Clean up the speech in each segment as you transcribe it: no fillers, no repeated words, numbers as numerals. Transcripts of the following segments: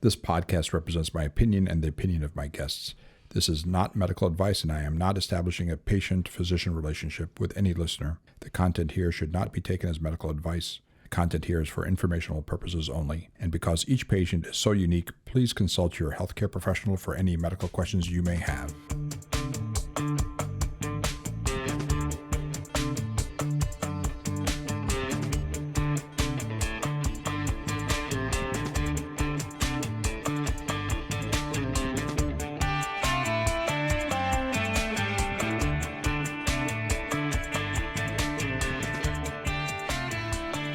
This podcast represents my opinion and the opinion of my guests. This is not medical advice, and I am not establishing a patient-physician relationship with any listener. The content here should not be taken as medical advice. The content here is for informational purposes only. And because each patient is so unique, please consult your healthcare professional for any medical questions you may have.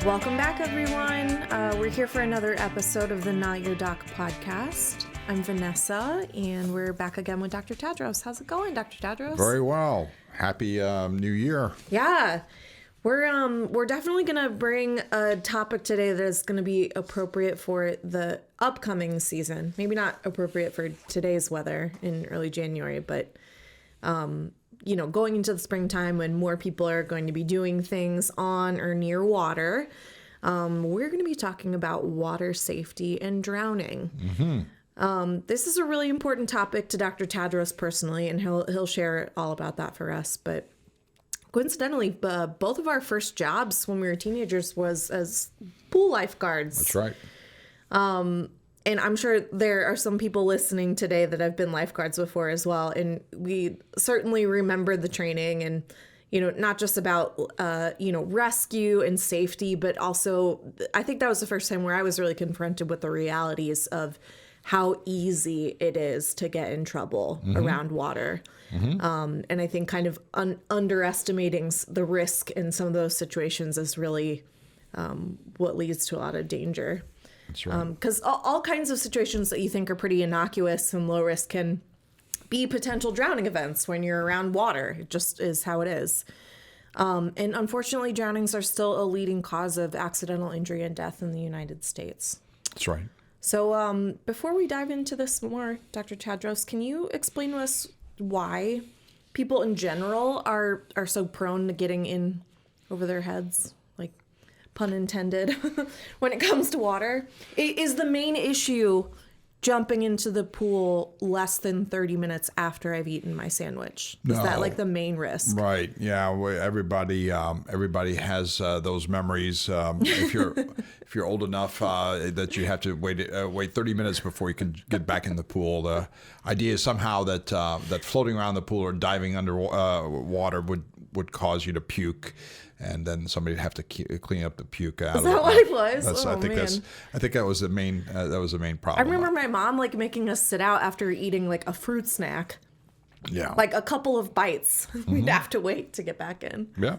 Welcome back, everyone. We're here for another episode of the Not Your Doc podcast. I'm Vanessa, and we're back again with Dr. Tadros. How's it going, Dr. Tadros? Very well. Happy New Year. Yeah, we're definitely gonna bring a topic today that is gonna be appropriate for the upcoming season. Maybe not appropriate for today's weather in early January, but going into the springtime when more people are going to be doing things on or near water, we're going to be talking about water safety and drowning. Mm-hmm. This is a really important topic to Dr. Tadros personally, and he'll share all about that for us. But coincidentally, both of our first jobs when we were teenagers was as pool lifeguards. That's right. And I'm sure there are some people listening today that have been lifeguards before as well. And we certainly remember the training and, not just about, rescue and safety, but also I think that was the first time where I was really confronted with the realities of how easy it is to get in trouble around water. Mm-hmm. And I think kind of underestimating the risk in some of those situations is really what leads to a lot of danger. That's right. Because all kinds of situations that you think are pretty innocuous and low risk can be potential drowning events when you're around water. It just is how it is. And unfortunately, drownings are still a leading cause of accidental injury and death in the United States. That's right. So before we dive into this more, Dr. Tadros, can you explain to us why people in general are so prone to getting in over their heads? Pun intended, when it comes to water? Is the main issue jumping into the pool less than 30 minutes after I've eaten my sandwich? Is that the main risk? Right. Yeah. Everybody has those memories. If you're old enough that you have to wait 30 minutes before you can get back in the pool. The idea is somehow that floating around the pool or diving under water would cause you to puke. And then somebody would have to clean up the puke out. Is that what it was? I think that was the main problem. I remember my mom making us sit out after eating a fruit snack. Yeah. A couple of bites. We'd have to wait to get back in. Yeah.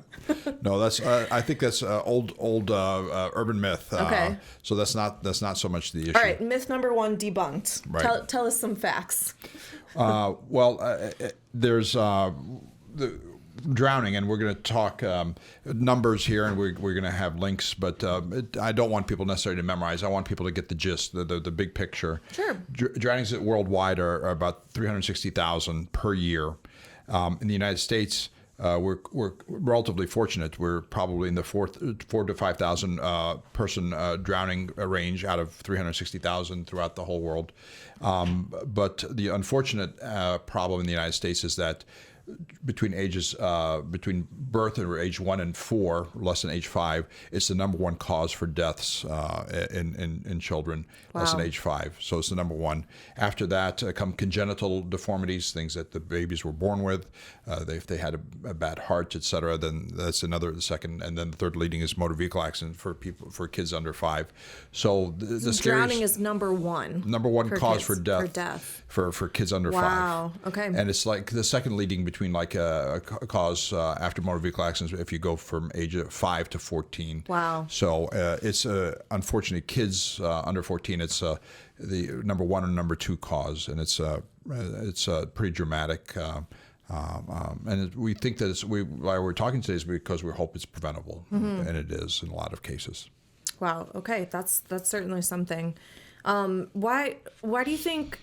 No, that's I think that's old urban myth. Okay. So that's not so much the issue. All right, myth number one debunked. Right. Tell us some facts. There's the drowning, and we're going to talk numbers here, and we're going to have links, but I don't want people necessarily to memorize. I want people to get the gist, the big picture. Sure. Drownings worldwide are about 360,000 per year. In the United States, we're relatively fortunate. We're probably in the 4,000 to 5,000 person drowning range out of 360,000 throughout the whole world. But the unfortunate problem in the United States is that between birth and age 1 and 4, less than age 5, it's the number one cause for deaths in children less than age 5. So it's the number one. After that come congenital deformities, things that the babies were born with. If they had a bad heart, etc., then that's the second. And then the third leading is motor vehicle accident for kids under 5. So the drowning is number one cause for death for kids under 5. Wow. Okay. And it's the second leading between a cause after motor vehicle accidents if you go from age 5 to 14. Wow. So it's unfortunately kids under 14. It's the number one and number two cause, and it's pretty dramatic. And we think that why we're talking today is because we hope it's preventable, and it is in a lot of cases. Wow. Okay, that's certainly something. Why do you think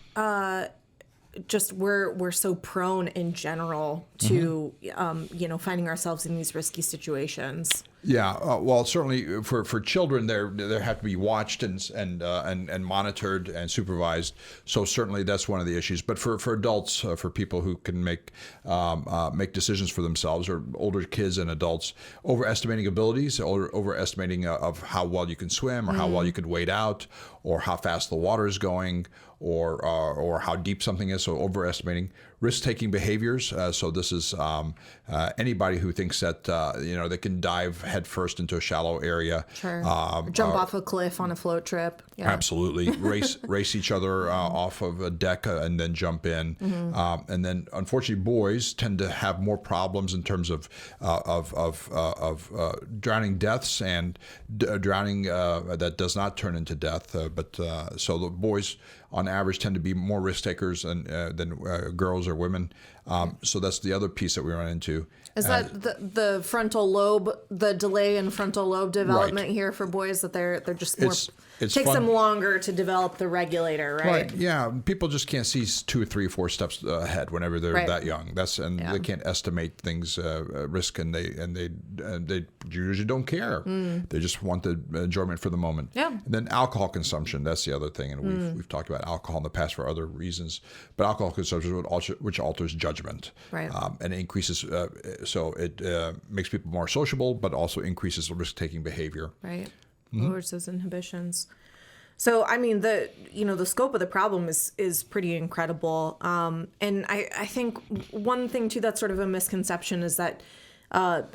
just we're so prone in general to finding ourselves in these risky situations? Yeah, well, certainly for children, they have to be watched and monitored and supervised. So certainly that's one of the issues. But for adults, for people who can make decisions for themselves, or older kids and adults, overestimating abilities, or overestimating of how well you can swim, or how well you could wade out, or how fast the water is going, or how deep something is. So overestimating risk-taking behaviors. So this is anybody who thinks that they can dive headfirst into a shallow area. Sure. Jump off a cliff on a float trip. Yeah. Absolutely. Race each other off of a deck and then jump in. And then, unfortunately, boys tend to have more problems in terms of drowning deaths and drowning that does not turn into death. So the boys, on average, tend to be more risk takers than girls or women. So that's the other piece that we run into. Is that the frontal lobe, the delay in frontal lobe development here for boys, that they're just more, it takes them longer to develop the regulator, right? Yeah. People just can't see 2 or 3 or 4 steps ahead whenever they're that young. They can't estimate things, risk, and they usually don't care. They just want the enjoyment for the moment. Yeah. And then alcohol consumption, that's the other thing, and we've talked about alcohol in the past for other reasons. But alcohol consumption, which alters judgment, right? And it increases. So it makes people more sociable, but also increases the risk-taking behavior. Right. Lowers those inhibitions. So, I mean, the scope of the problem is pretty incredible. And I think one thing, too, that's sort of a misconception is that, at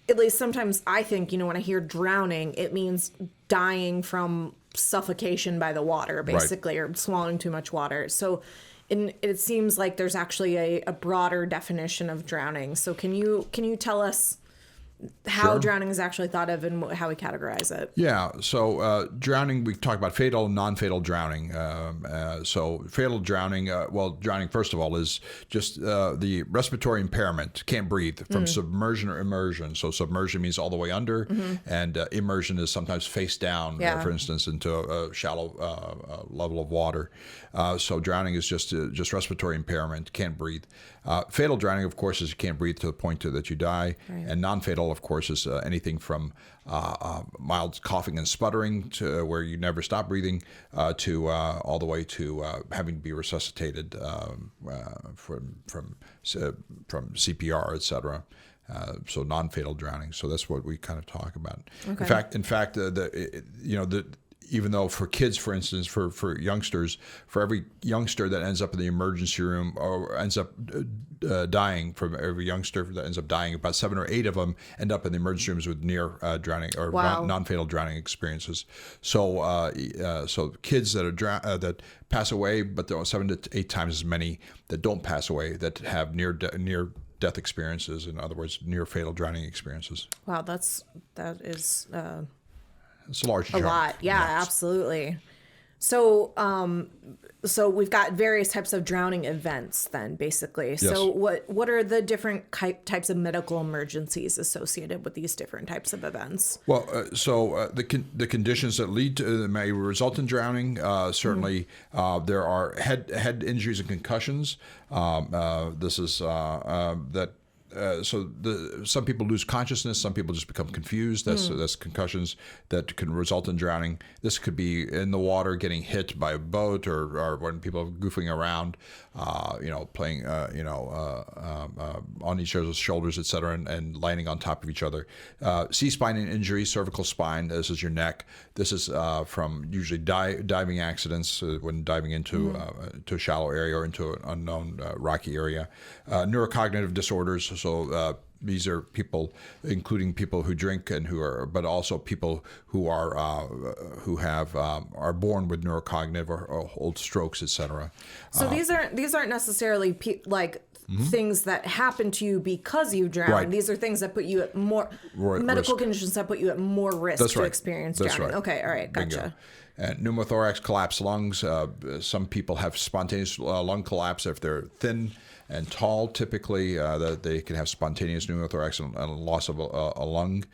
least sometimes I think, when I hear drowning, it means dying from suffocation by the water, basically, or swallowing too much water. So it seems like there's actually a broader definition of drowning. So can you tell us how drowning is actually thought of and how we categorize it? Yeah. So drowning, we talk about fatal and non-fatal drowning. So fatal drowning, drowning, first of all, is just the respiratory impairment, can't breathe, from submersion or immersion. So submersion means all the way under, and immersion is sometimes face down, for instance, into a shallow level of water. So drowning is just respiratory impairment, can't breathe. Fatal drowning, of course, is you can't breathe to the point that you die. Right. And non-fatal, of course, is anything from mild coughing and sputtering to where you never stop breathing to all the way to having to be resuscitated from CPR, etc. So non-fatal drowning. So that's what we kind of talk about. Okay. In fact, even though for kids, for instance, for youngsters, for every youngster that ends up in the emergency room or ends up dying, from every youngster that ends up dying, about 7 or 8 of them end up in the emergency rooms with near drowning or non-fatal drowning experiences. So kids that are that pass away, but there are 7 to 8 times as many that don't pass away that have near death experiences. In other words, near fatal drowning experiences. Wow, that is. It's a large jump. A lot, yeah, absolutely. So, so we've got various types of drowning events then, basically. Yes. So what are the different types of medical emergencies associated with these different types of events? Well, the conditions that lead to that may result in drowning, certainly there are head injuries and concussions. This is that. Some people lose consciousness. Some people just become confused. That's concussions that can result in drowning. This could be in the water, getting hit by a boat, or when people are goofing around, playing, on each other's shoulders, etc., and landing on top of each other. C-spine injury, cervical spine. This is your neck. This is from usually diving accidents when diving into to a shallow area or into an unknown rocky area. Neurocognitive disorders. So these are people, including people who drink and but also people who are born with neurocognitive or old strokes, etc. So these aren't necessarily things that happen to you because you drown. Right. These are things that put you at more medical conditions that put you at more risk to experience drowning. Right. Okay, all right, gotcha. Bingo. And pneumothorax, collapsed lungs. Some people have spontaneous lung collapse if they're thin. and tall, typically that they can have spontaneous pneumothorax and loss of a lung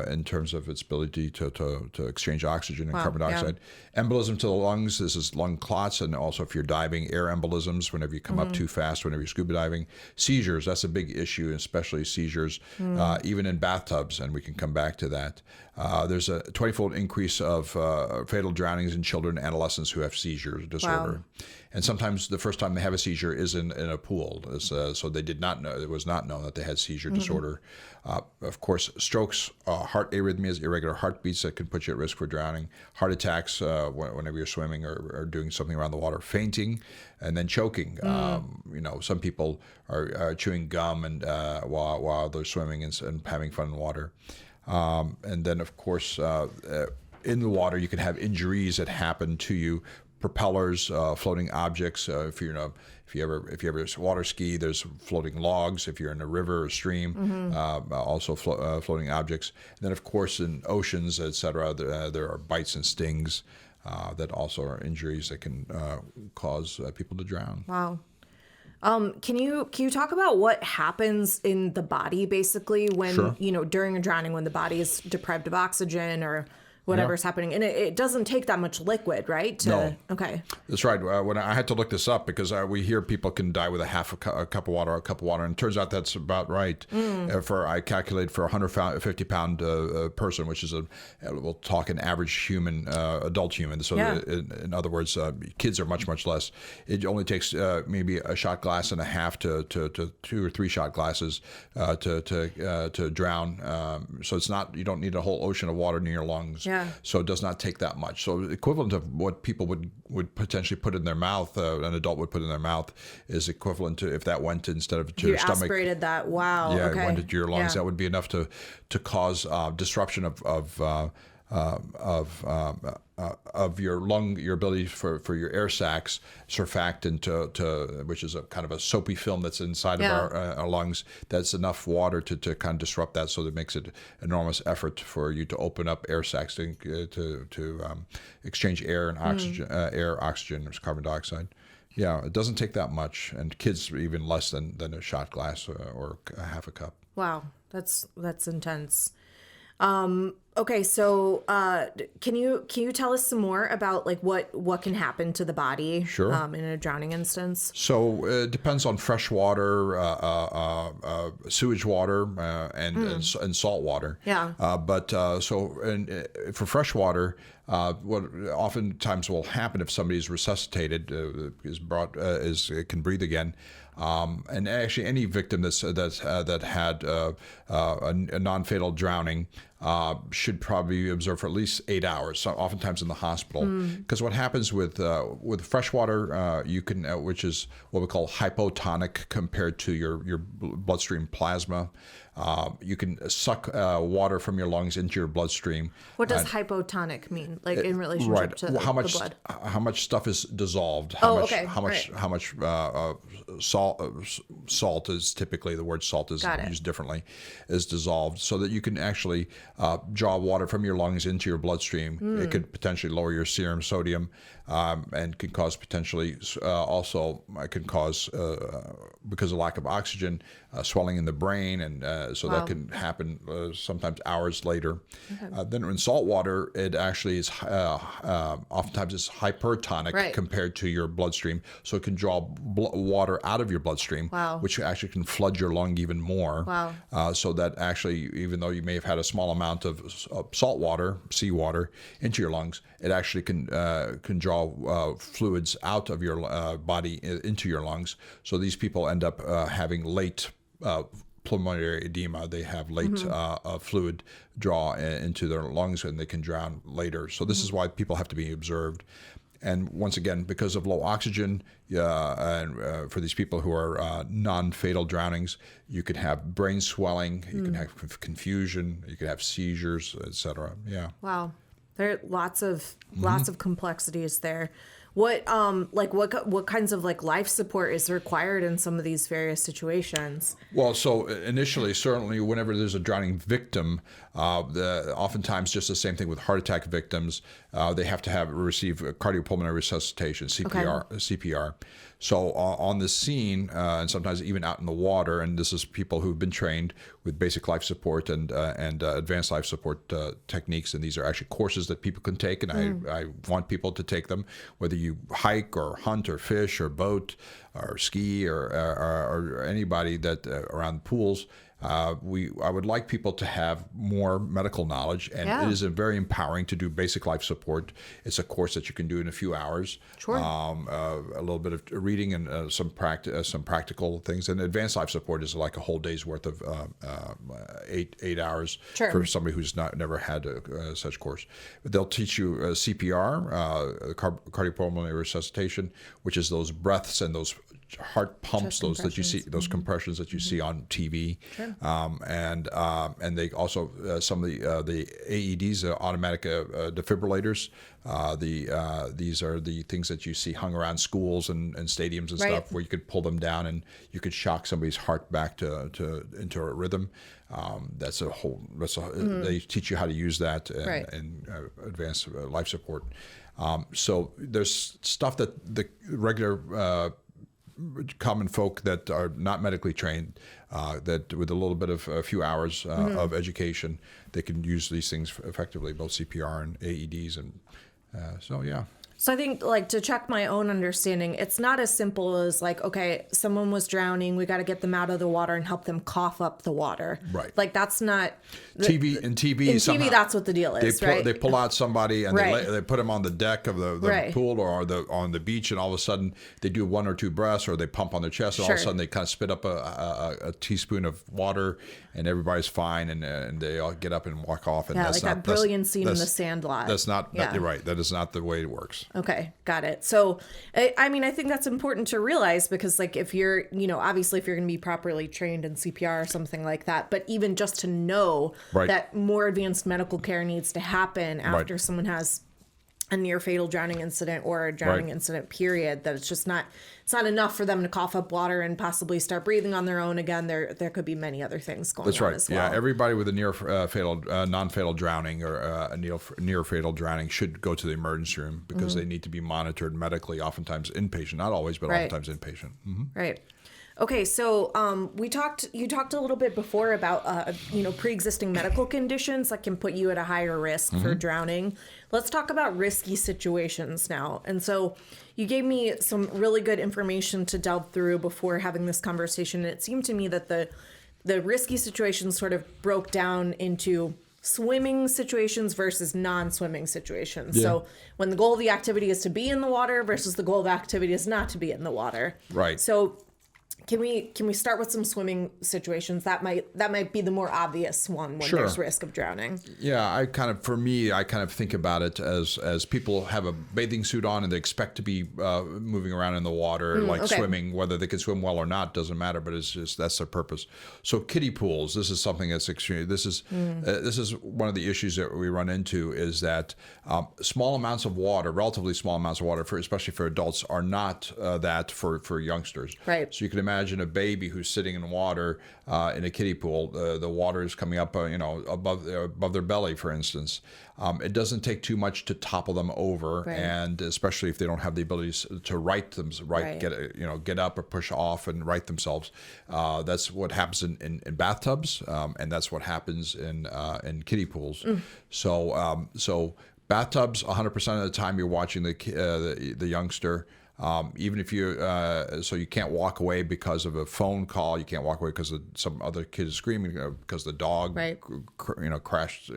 in terms of its ability to exchange oxygen and carbon dioxide. Embolism to the lungs, this is lung clots, and also if you're diving, air embolisms whenever you come up too fast, whenever you're scuba diving. Seizures, that's a big issue, especially seizures, even in bathtubs, and we can come back to that. There's a 20-fold increase of fatal drownings in children and adolescents who have seizure disorder. Wow. And sometimes the first time they have a seizure is in a pool. So they did not know, it was not known that they had seizure disorder. Of course, strokes, heart arrhythmias, irregular heartbeats that can put you at risk for drowning, heart attacks whenever you're swimming or doing something around the water, fainting, and then choking. Some people are chewing gum and while they're swimming and having fun in water. And then, of course, in the water, you can have injuries that happen to you. Propellers, floating objects. If you ever water ski, there's floating logs. If you're in a river or stream, also floating objects. And then, of course, in oceans, etc., there are bites and stings that also are injuries that can cause people to drown. Wow. Can you talk about what happens in the body basically when, during a drowning, when the body is deprived of oxygen or whatever's happening? And it doesn't take that much liquid, right? No. Okay. That's right. When I had to look this up because we hear people can die with a cup of water, and it turns out that's about right. I calculated for a 150-pound person, which is we'll talk an average human, adult human. So in other words, kids are much, much less. It only takes maybe a shot glass and a half to 2 or 3 shot glasses to drown. So it's not, you don't need a whole ocean of water near your lungs. Yeah. So it does not take that much. So equivalent of what people would potentially put in their mouth, an adult would put in their mouth, is equivalent to if that went instead of to your stomach. You aspirated that. Wow. Yeah, okay. It went into your lungs. That would be enough to cause disruption of your lung, your ability for your air sacs, surfactant, which is a kind of a soapy film that's inside of our lungs. That's enough water to kind of disrupt that, so that makes it enormous effort for you to open up air sacs to exchange air and oxygen, oxygen, or carbon dioxide. Yeah, it doesn't take that much, and kids even less than a shot glass or a half a cup. Wow, that's intense. Okay, so can you tell us some more about like what can happen to the body? Sure. In a drowning instance? So it depends on fresh water, sewage water, and salt water. Yeah. For fresh water, what oftentimes will happen if somebody is resuscitated, can breathe again. And actually, any victim that had a non-fatal drowning should probably be observed for at least 8 hours, so oftentimes in the hospital. Because what happens with fresh water, you can, which is what we call hypotonic compared to your bloodstream plasma. You can suck water from your lungs into your bloodstream. What does hypotonic mean, like in relationship to the blood? How much stuff is dissolved? How much salt is typically, the word salt is used differently, is dissolved, so that you can actually draw water from your lungs into your bloodstream. It could potentially lower your serum sodium, and can cause potentially because of lack of oxygen, swelling in the brain, and so that can happen sometimes hours later. Then in salt water, it actually is oftentimes it's hypertonic compared to your bloodstream, so it can draw water out of your bloodstream, which actually can flood your lung even more. So that actually, even though you may have had a small amount of salt water, seawater, into your lungs, it actually can draw fluids out of your body into your lungs. So these people end up having late pulmonary edema. They have late fluid draw into their lungs, and they can drown later. So this is why people have to be observed. And once again, because of low oxygen, and for these people who are non-fatal drownings, you could have brain swelling, you can have confusion, you could have seizures, etc. Yeah. Wow, there are lots of complexities there. what kinds of like life support is required in some of these various situations? Well, so initially, certainly, whenever there's a drowning victim, oftentimes just the same thing with heart attack victims, they have to receive cardiopulmonary resuscitation, CPR. So on the scene, and sometimes even out in the water, and this is people who've been trained with basic life support and advanced life support techniques, and these are actually courses that people can take, and I want people to take them, whether you hike or hunt or fish or boat or ski or anybody that around pools. I would like people to have more medical knowledge, and it is very empowering to do basic life support. It's a course that you can do in a few hours. Sure. A little bit of reading and some practical things. And advanced life support is like a whole day's worth of 8 hours for somebody who's never had such course. They'll teach you CPR, cardiopulmonary resuscitation, which is those breaths and those heart pumps, those that you see, those compressions that you see on TV, and they also some of the AEDs, automatic defibrillators. These are the things that you see hung around schools and stadiums and stuff, where you could pull them down and you could shock somebody's heart back into a rhythm. They teach you how to use that in advanced life support. So there's stuff that the regular common folk that are not medically trained, that with a little bit of a few hours of education, they can use these things effectively, both CPR and AEDs, and So I think, like, to check my own understanding, it's not as simple as like, okay, someone was drowning, we got to get them out of the water and help them cough up the water. Right. Like, that's not TV. In TV, that's what the deal is, right? They pull out somebody and they put them on the deck of the pool or on the beach, and all of a sudden they do 1 or 2 breaths, or they pump on their chest, and all of a sudden they kind of spit up a teaspoon of water, and everybody's fine, and they all get up and walk off. And that's like that brilliant scene in The Sandlot. That's not. You're right. That is not the way it works. Okay, got it. So, I mean, I think that's important to realize, because, like, if you're, obviously if you're going to be properly trained in CPR or something like that, but even just to know that more advanced medical care needs to happen after someone has a near fatal drowning incident or a drowning incident period, that it's not enough for them to cough up water and possibly start breathing on their own again. There could be many other things going on as well. Yeah, everybody with a near fatal, non-fatal drowning or a near fatal drowning should go to the emergency room, because they need to be monitored medically, oftentimes inpatient, not always, but oftentimes inpatient. Right. Okay, so you talked a little bit before about pre-existing medical conditions that can put you at a higher risk for drowning. Let's talk about risky situations now. And so you gave me some really good information to delve through before having this conversation. And it seemed to me that the risky situations sort of broke down into swimming situations versus non-swimming situations. So when the goal of the activity is to be in the water versus the goal of the activity is not to be in the water. Right. So Can we start with some swimming situations? That might be the more obvious one when there's risk of drowning. Yeah, I kind of think about it as people have a bathing suit on and they expect to be moving around in the water, swimming. Whether they can swim well or not doesn't matter, but it's just that's their purpose. So kiddie pools, this is something that's extreme. This is one of the issues that we run into, is that small amounts of water, relatively small amounts of water, especially for adults, are not that for youngsters. Right. So you can imagine a baby who's sitting in water in a kiddie pool. The water is coming up, above their belly, for instance. It doesn't take too much to topple them over, and especially if they don't have the abilities to get up or push off and right themselves. That's what happens in bathtubs, and that's what happens in kiddie pools. So bathtubs, 100% of the time you're watching the youngster. Even if so you can't walk away because of a phone call. You can't walk away because some other kid is screaming, because the dog, crashed,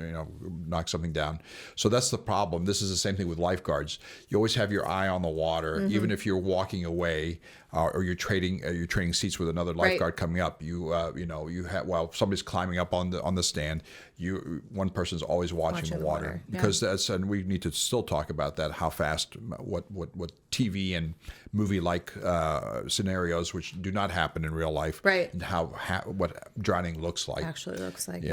knocked something down. So that's the problem. This is the same thing with lifeguards. You always have your eye on the water, even if you're walking away. Or you're trading seats with another lifeguard coming up. While somebody's climbing up on the stand, one person's always watching the water. Because and we need to still talk about that, how fast, what TV and movie like scenarios, which do not happen in real life, and what drowning looks like. Actually looks like,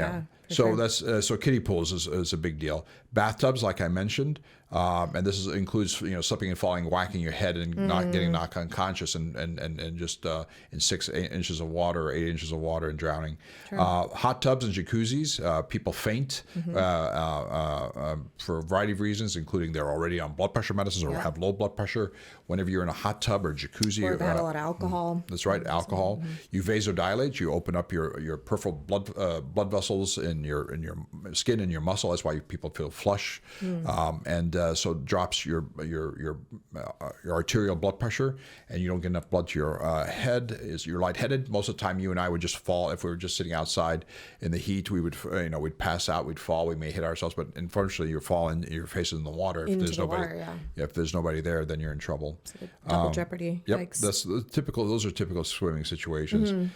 So that's so kiddie pools is a big deal. Bathtubs, like I mentioned, And this includes slipping and falling, whacking your head, and not getting knocked unconscious, and just in 8 inches of water or 8 inches of water and drowning. Hot tubs and jacuzzis, people faint for a variety of reasons, including they're already on blood pressure medicines or have low blood pressure. Whenever you're in a hot tub or jacuzzi, or had a lot of alcohol. That's right, alcohol. You vasodilate. You open up your peripheral blood vessels in your skin and your muscle. That's why people feel flush, so it drops your arterial blood pressure, and you don't get enough blood to your head. You're lightheaded. Most of the time, you and I would just fall if we were just sitting outside in the heat. We would we'd pass out. We'd fall. We may hit ourselves, but unfortunately, you're falling. Your face is in the water. If there's nobody, if there's nobody there, then you're in trouble. Double jeopardy. Yep, Yikes. that's typical. Those are typical swimming situations.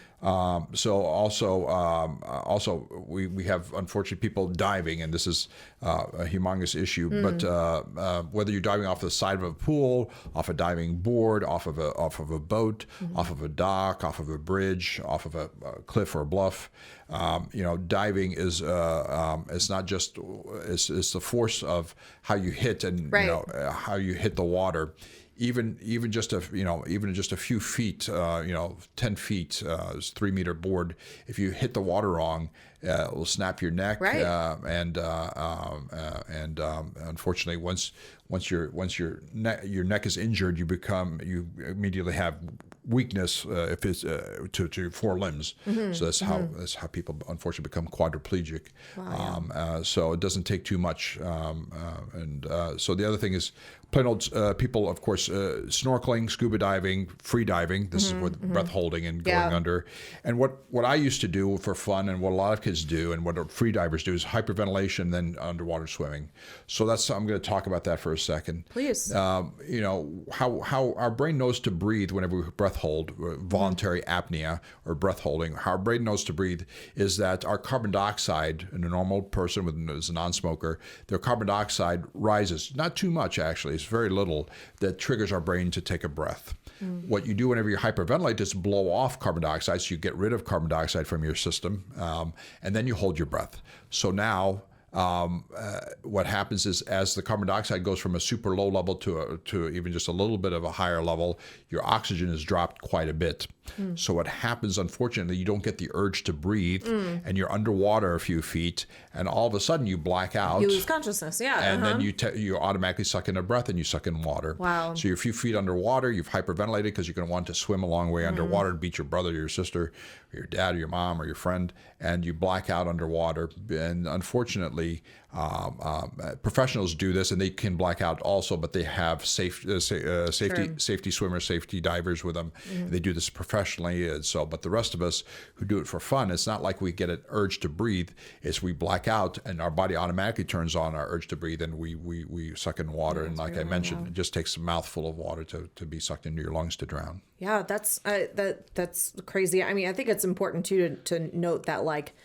So also we have unfortunately people diving, and this is a humongous issue. But whether you're diving off the side of a pool, off a diving board, off of a boat, off of a dock, off of a bridge, off of a cliff or a bluff, diving is it's not just it's the force of how you hit and how you hit the water. Even just a few feet, 10 feet, 3 meter board. If you hit the water wrong, it will snap your neck. Right. Unfortunately, once your neck is injured, you immediately have weakness if it's to your four limbs. So that's how people unfortunately become quadriplegic. Wow, so it doesn't take too much. So the other thing is plain old people, of course, snorkeling, scuba diving, free diving. This is with breath holding and going under. And what I used to do for fun, and what a lot of kids do, and what free divers do, is hyperventilation, then underwater swimming. So I'm going to talk about that for a second. Please. How our brain knows to breathe whenever we breath hold, voluntary apnea or breath holding. How our brain knows to breathe is that our carbon dioxide in a normal person who's a non-smoker, their carbon dioxide rises, not too much actually, it's very little, that triggers our brain to take a breath. What you do whenever you hyperventilate is blow off carbon dioxide, so you get rid of carbon dioxide from your system, and then you hold your breath. So now what happens is, as the carbon dioxide goes from a super low level to even just a little bit of a higher level, your oxygen is dropped quite a bit. So what happens, unfortunately, you don't get the urge to breathe, and you're underwater a few feet, and all of a sudden you black out. You lose consciousness, and then you automatically suck in a breath and you suck in water. Wow. So you're a few feet underwater, you've hyperventilated because you're going to want to swim a long way underwater and beat your brother or your sister or your dad or your mom or your friend, and you black out underwater. And unfortunately, professionals do this, and they can black out also, but they have safety swimmers, safety divers with them. They do this professionally. But the rest of us who do it for fun, it's not like we get an urge to breathe. It's we black out, and our body automatically turns on our urge to breathe, and we suck in water. And like I mentioned, it just takes a mouthful of water to be sucked into your lungs to drown. Yeah, that's crazy. I mean, I think it's important too to note that, like,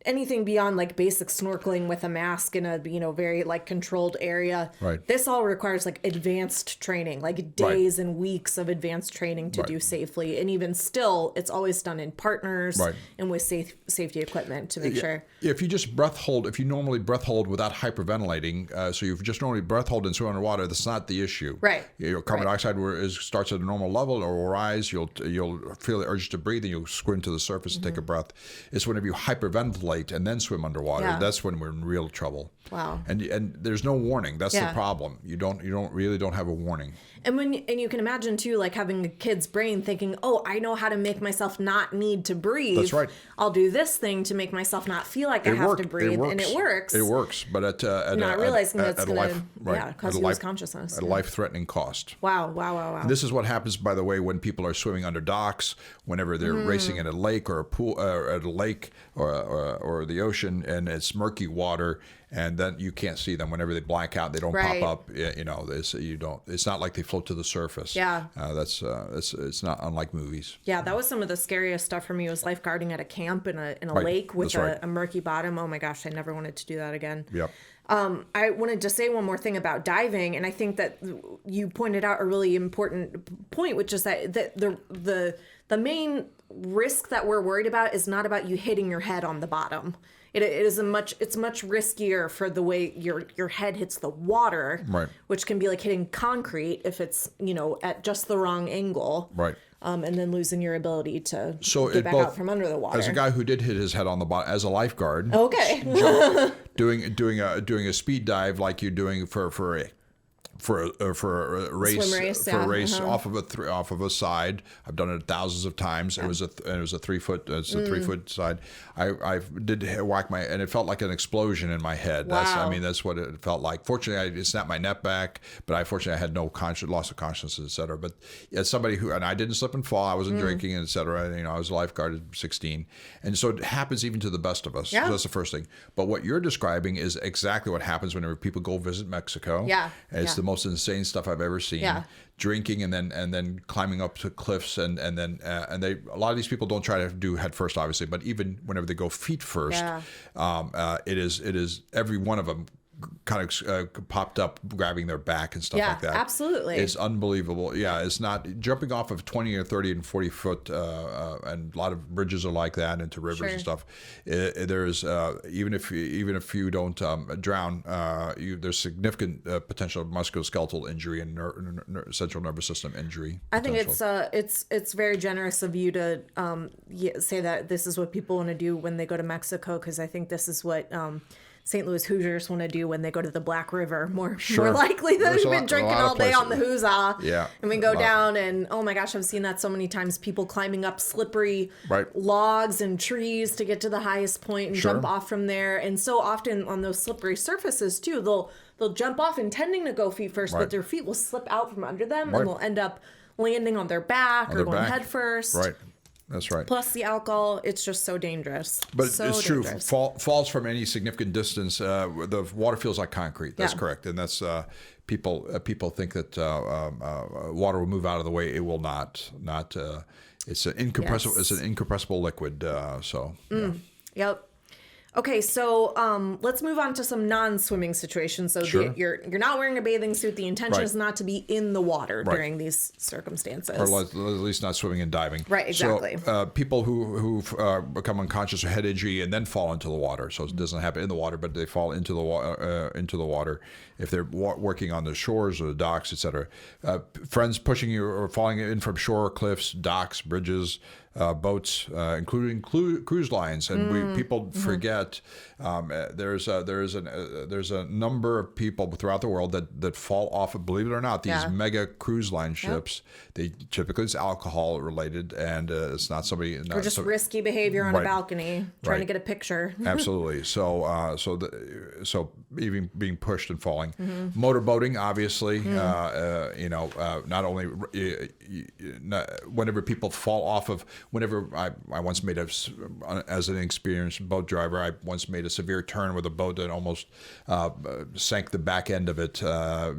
anything beyond like basic snorkeling with a mask in a very like controlled area, right, this all requires like advanced training, like days and weeks of advanced training to do safely. And even still, it's always done in partners and with safety equipment to make sure. If you just if you normally breath hold without hyperventilating, so you've just normally breath hold and swim underwater, that's not the issue. Right. Your carbon dioxide starts at a normal level or will rise. You'll feel the urge to breathe, and you'll squint to the surface and take a breath. It's whenever you hyperventilate and then swim underwater, that's when we're in real trouble. Wow. And there's no warning. That's the problem. You don't have a warning. And you can imagine too, like having a kid's brain thinking, "Oh, I know how to make myself not need to breathe. That's right. I'll do this thing to make myself not feel like I have to breathe," and it works. It works, but not realizing that's going to cause you lose consciousness at a life-threatening cost. Wow. And this is what happens, by the way, when people are swimming under docks, whenever they're racing in a lake or a pool, at a lake or the ocean, and it's murky water, and then you can't see them. Whenever they black out, they don't pop up. It's not like they float to the surface. Yeah. It's not unlike movies. Yeah, that was some of the scariest stuff for me, was lifeguarding at a camp in a lake with a murky bottom. Oh my gosh, I never wanted to do that again. Yep. I wanted to say one more thing about diving, and I think that you pointed out a really important point, which is that the main risk that we're worried about is not about you hitting your head on the bottom. It's much riskier for the way your head hits the water, Right. which can be like hitting concrete if it's at just the wrong angle, Right. and then losing your ability to So get back out from under the water. As a guy who did hit his head on the bottom as a lifeguard, Okay. doing a speed dive like you're doing for a race, Swim race, for a yeah, race off of a side. I've done it thousands of times. Yeah. It was a 3 foot. It's a 3 foot side. I did whack and it felt like an explosion in my head. Wow. That's what it felt like. Fortunately, I snapped my neck back, but I had no loss of consciousness, etc. But as somebody and I didn't slip and fall. I wasn't drinking, etc. I was a lifeguard at 16, and so it happens even to the best of us. Yeah. So that's the first thing. But what you're describing is exactly what happens whenever people go visit Mexico. Yeah. And it's Yeah. the most insane stuff I've ever seen. Yeah. Drinking and then climbing up to cliffs and they a lot of these people don't try to do head first, obviously, but even whenever they go feet first, it is every one of them kind of popped up grabbing their back and stuff like that. Absolutely. It's unbelievable. Yeah, it's not jumping off of 20 or 30 and 40 foot, and a lot of bridges are like that into rivers and stuff. There's even if you don't drown, there's significant potential musculoskeletal injury and central nervous system injury. I think it's very generous of you to say that this is what people want to do when they go to Mexico, because I think this is what St. Louis Hoosiers want to do when they go to the Black River. More likely than they've been drinking all day on the Huza. Yeah. And we go down and, oh my gosh, I've seen that so many times. People climbing up slippery logs and trees to get to the highest point and jump off from there. And so often on those slippery surfaces too, they'll jump off intending to go feet first, but their feet will slip out from under them and they'll end up landing on their back or going head first. Right. That's right. Plus the alcohol, it's just so dangerous. But so it's true. dangerous. Falls from any significant distance, the water feels like concrete. That's correct, and that's people think that water will move out of the way. It will not. It's an incompressible. It's an incompressible liquid. Yep. Okay, so let's move on to some non-swimming situations. So you're not wearing a bathing suit. The intention is not to be in the water during these circumstances, or at least not swimming and diving. Right, exactly. So people who've become unconscious or head injury and then fall into the water. So it doesn't happen in the water, but they fall into the water if they're working on the shores or the docks, etc. Friends pushing you or falling in from shore, cliffs, docks, bridges. Boats, including cruise lines, and people forget there's a number of people throughout the world that fall off. Believe it or not, these mega cruise line ships. They typically it's alcohol related, and it's not somebody or just risky behavior on a balcony trying to get a picture. Absolutely. So even being pushed and falling, motorboating, obviously. Not only whenever people fall off of. Whenever I once made as an experienced boat driver, I once made a severe turn with a boat that almost sank the back end of it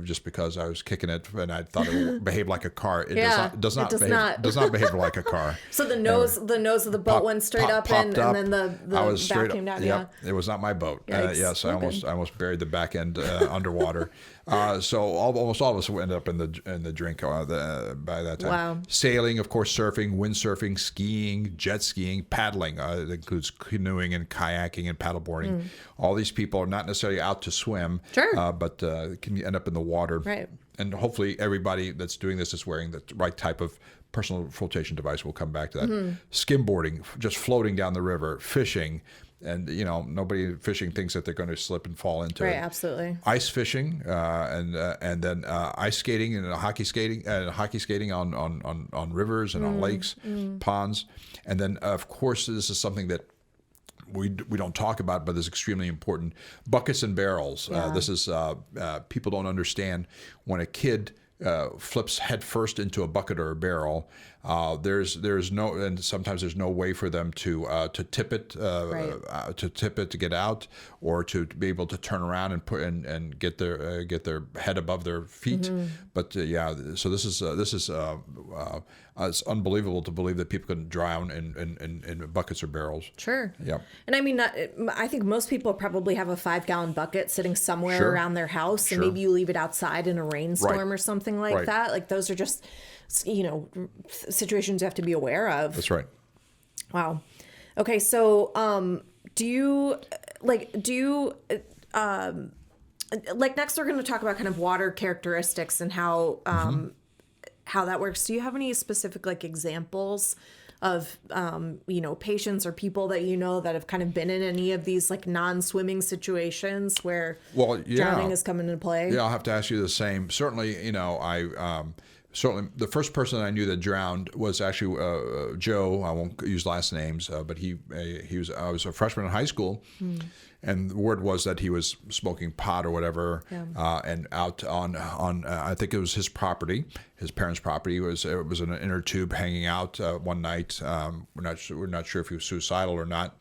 just because I was kicking it and I thought it behaved like a car. It does not behave like a car. So the nose of the boat went straight up and then the back came down. Yep. It was not my boat. Yes, I almost buried the back end underwater. So almost all of us ended up in the drink by that time. Wow. Sailing, of course, surfing, windsurfing, skiing, jet skiing, paddling. It includes canoeing and kayaking and paddleboarding. All these people are not necessarily out to swim, but can end up in the water. Right. And hopefully everybody that's doing this is wearing the right type of personal flotation device. We'll come back to that. Skimboarding, just floating down the river, fishing. And nobody fishing thinks that they're going to slip and fall into it. Right, absolutely. Ice fishing, and then ice skating and hockey skating on rivers and on lakes, ponds, and then of course this is something that we don't talk about, but is extremely important. Buckets and barrels. This is people don't understand when a kid flips head first into a bucket or a barrel. There's no, and sometimes there's no way for them to tip it to get out, or to be able to turn around and put and get their head above their feet. But so this is it's unbelievable to believe that people can drown in buckets or barrels. Sure. Yeah. And I mean, I think most people probably have a 5-gallon bucket sitting somewhere around their house, and maybe you leave it outside in a rainstorm or something like that. Like those are just, situations you have to be aware of. That's right. Wow. Okay. So, next we're going to talk about kind of water characteristics and how that works. Do you have any specific examples of, patients or people that that have kind of been in any of these non-swimming situations where drowning has come into play? Yeah, I'll have to ask you the same. Certainly, certainly the first person I knew that drowned was actually Joe. I won't use last names, but I was a freshman in high school, and the word was that he was smoking pot or whatever, and out on I think it was his property, his parents' property. It was in an inner tube hanging out one night. We're not sure if he was suicidal or not.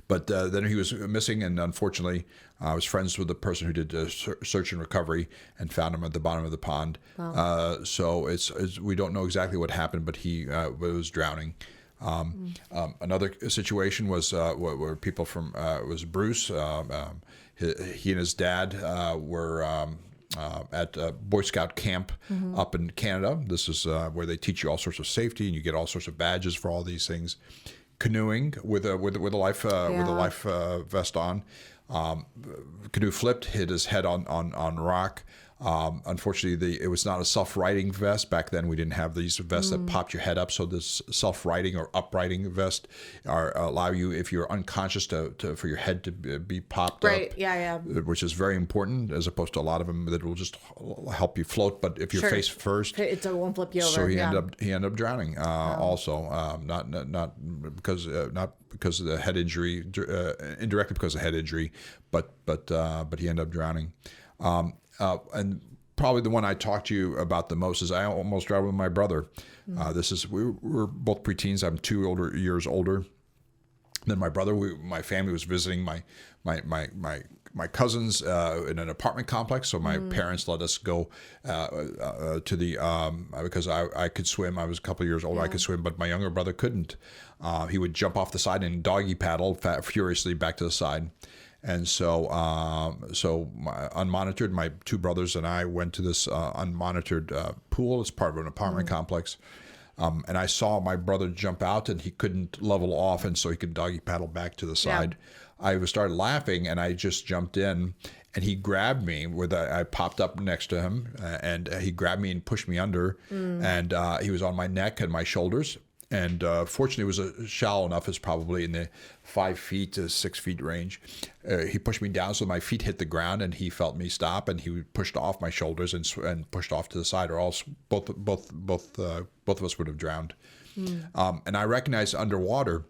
But then he was missing, and unfortunately, I was friends with the person who did search and recovery and found him at the bottom of the pond. Wow. So we don't know exactly what happened, but he was drowning. Another situation was where people from was Bruce. He and his dad were at Boy Scout camp up in Canada. This is where they teach you all sorts of safety, and you get all sorts of badges for all these things. Canoeing with a life vest on. Canoe flipped, hit his head on rock. Unfortunately, it was not a self-righting vest. Back then, we didn't have these vests that popped your head up. So this self-righting or uprighting vest allow you, if you're unconscious, for your head to be popped up. Right. Yeah. Which is very important, as opposed to a lot of them that will just help you float. But if you're face first, it won't flip you over. So he ended up drowning. Also, not because of the head injury, indirectly because of head injury, but he ended up drowning. And probably the one I talked to you about the most is I almost drowned with my brother. We were both preteens. I'm 2 years older than my brother. My family was visiting my cousins in an apartment complex. So my parents let us go to the because I could swim. I was a couple of years older. I could swim, but my younger brother couldn't. He would jump off the side and doggy paddle furiously back to the side. And so, unmonitored, my 2 brothers and I went to this unmonitored pool. It's part of an apartment complex. And I saw my brother jump out, and he couldn't level off, and so he could doggy paddle back to the side. I started laughing, and I just jumped in, and he grabbed me. I popped up next to him, and he grabbed me and pushed me under, and he was on my neck and my shoulders. And fortunately, it was shallow enough. It's probably in the 5 feet to 6 feet range. He pushed me down so my feet hit the ground, and he felt me stop, and he pushed off my shoulders and pushed off to the side, or else both of us would have drowned. And I recognized underwater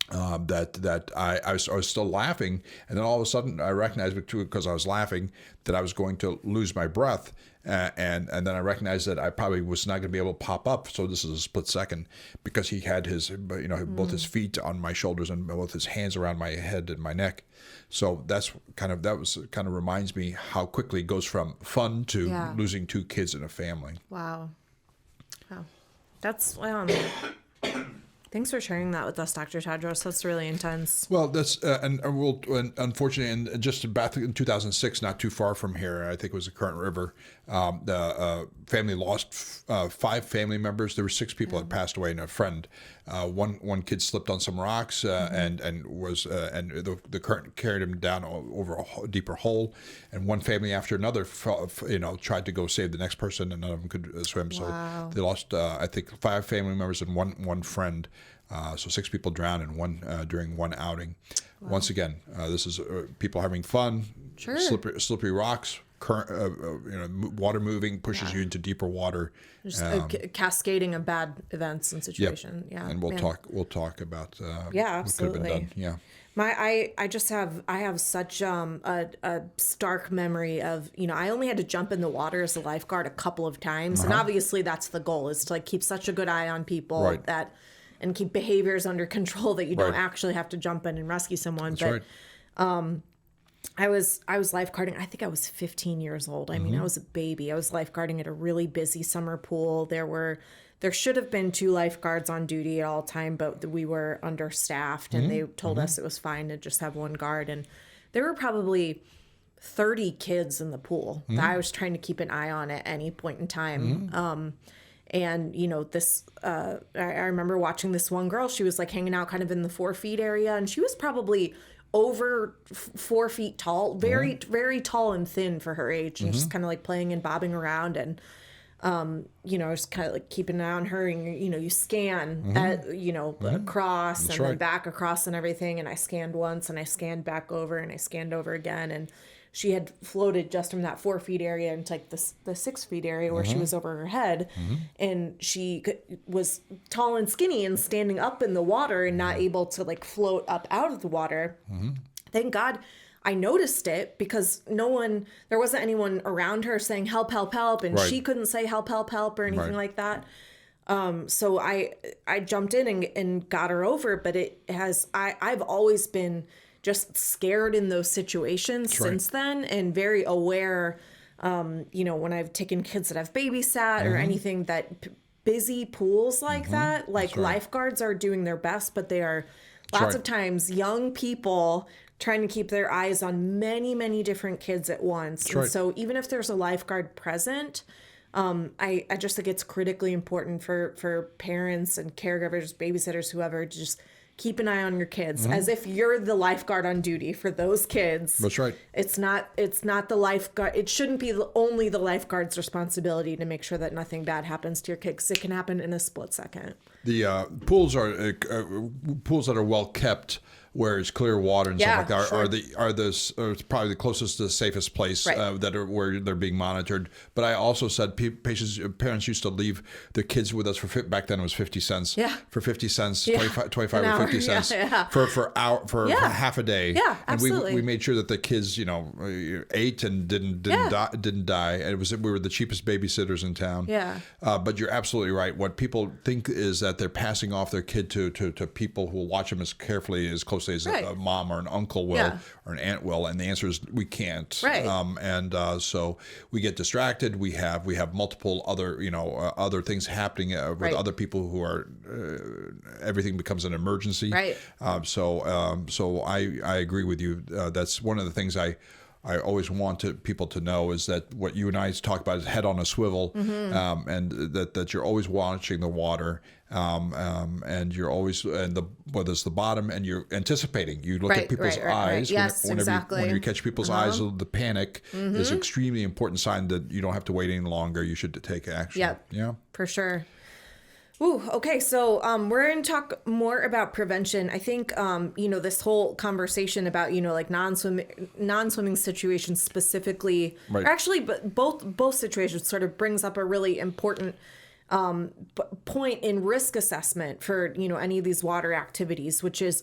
that I was still laughing, and then all of a sudden I recognized, because I was laughing, that I was going to lose my breath, and then I recognized that I probably was not going to be able to pop up. So this is a split second, because he had his both his feet on my shoulders and both his hands around my head and my neck. So that reminds me how quickly it goes from fun to losing 2 kids in a family. Wow, that's Thanks for sharing that with us, Dr. Tadros. That's really intense. Well, that's and unfortunately, and just back in 2006, not too far from here, I think it was the Current River. The family lost 5 family members. There were 6 people that passed away, and a friend. One kid slipped on some rocks and the current carried him down over a deeper hole, and one family after another, tried to go save the next person, and none of them could swim. Wow. So they lost, I think, 5 family members and one friend. So 6 people drowned in one during one outing. Wow. Once again, this is people having fun. Sure. Slippery rocks. current, water moving pushes you into deeper water. Just cascading of bad events and situation. Yeah. And we'll talk about Yeah, what could have been absolutely. done. Yeah. I have such a stark memory of, I only had to jump in the water as a lifeguard a couple of times. And obviously that's the goal, is to like keep such a good eye on people Right. and keep behaviors under control that you don't Right. actually have to jump in and rescue someone. That's right. I was lifeguarding. I think I was 15 years old. I mean, I was a baby. I was lifeguarding at a really busy summer pool. There should have been 2 lifeguards on duty at all time, but we were understaffed, and they told us it was fine to just have 1 guard. And there were probably 30 kids in the pool that I was trying to keep an eye on at any point in time. And I remember watching this one girl. She was like hanging out kind of in the 4 feet area, and she was probably over 4 feet tall, very, very tall and thin for her age, and just kind of like playing and bobbing around. And, just kind of like keeping an eye on her, and, you scan across and then back across and everything. And I scanned once, and I scanned back over, and I scanned over again. And she had floated just from that 4 feet area into like the 6 feet area where she was over her head. And she was tall and skinny and standing up in the water and not able to like float up out of the water. Thank God I noticed it, because there wasn't anyone around her saying help, help, help. And she couldn't say help, help, help or anything like that. So I jumped in and got her over, but I've always been just scared in those situations since then, and very aware, when I've taken kids that I've babysat or anything, that busy pools like that, like lifeguards are doing their best, but they are lots of times young people trying to keep their eyes on many, many different kids at once. And so even if there's a lifeguard present, I just think it's critically important for parents and caregivers, babysitters, whoever, to just keep an eye on your kids as if you're the lifeguard on duty for those kids. That's right. It's not the lifeguard. It shouldn't be only the lifeguard's responsibility to make sure that nothing bad happens to your kid, 'cause it can happen in a split second. The pools are pools that are well kept, where it's clear water and stuff like that, are probably the closest to the safest place that are where they're being monitored. But I also said parents used to leave their kids with us back then it was 50 cents. Yeah. For 50 cents, Yeah. 25 or 50 cents for half a day. Yeah, and absolutely. we made sure that the kids ate and didn't die. And we were the cheapest babysitters in town. Yeah. But you're absolutely right. What people think is that they're passing off their kid to people who will watch them as carefully, as closely as a mom or an uncle will or an aunt will, and the answer is we can't. Right. So we get distracted. We have multiple other other things happening with other people who are everything becomes an emergency. Right. So I agree with you. That's one of the things I always want people to know, is that what you and I talk about is head on a swivel, and that you're always watching the water, and you're always whether it's the bottom, and you're anticipating. You look at people's eyes. Yes, exactly. When you catch people's eyes, the panic is an extremely important sign that you don't have to wait any longer. You should take action. Yep. Yeah. For sure. Ooh, okay. So we're going to talk more about prevention. I think, this whole conversation about, like non-swimming situations specifically, or actually, but both situations sort of brings up a really important point in risk assessment for, any of these water activities, which is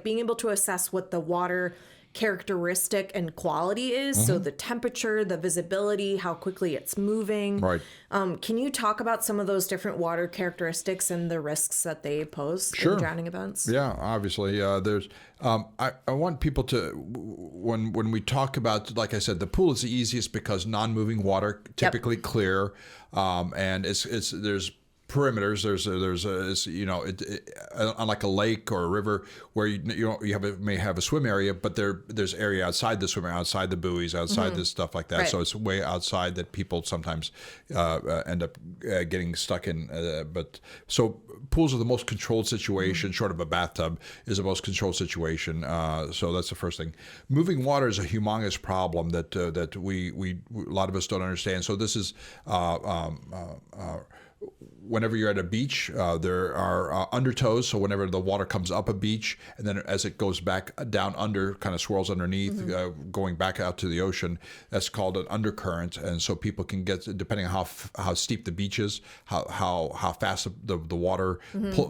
being able to assess what the water characteristic and quality is. So the temperature, the visibility, how quickly it's moving. Right. Can you talk about some of those different water characteristics and the risks that they pose in drowning events? Yeah, obviously. There's. I want people to, when we talk about, like I said, the pool is the easiest because non-moving water, typically clear, and there's perimeters. Unlike a lake or a river where may have a swim area, but there's area outside the swim, outside the buoys, outside this stuff like that. Right. So it's way outside that people sometimes end up getting stuck in. But so pools are the most controlled situation, short of a bathtub, is the most controlled situation. So that's the first thing. Moving water is a humongous problem that we a lot of us don't understand. So this is whenever you're at a beach, there are undertows. So whenever the water comes up a beach, and then as it goes back down under, kind of swirls underneath, going back out to the ocean, that's called an undercurrent. And so people can get, depending on how steep the beach is, how fast the water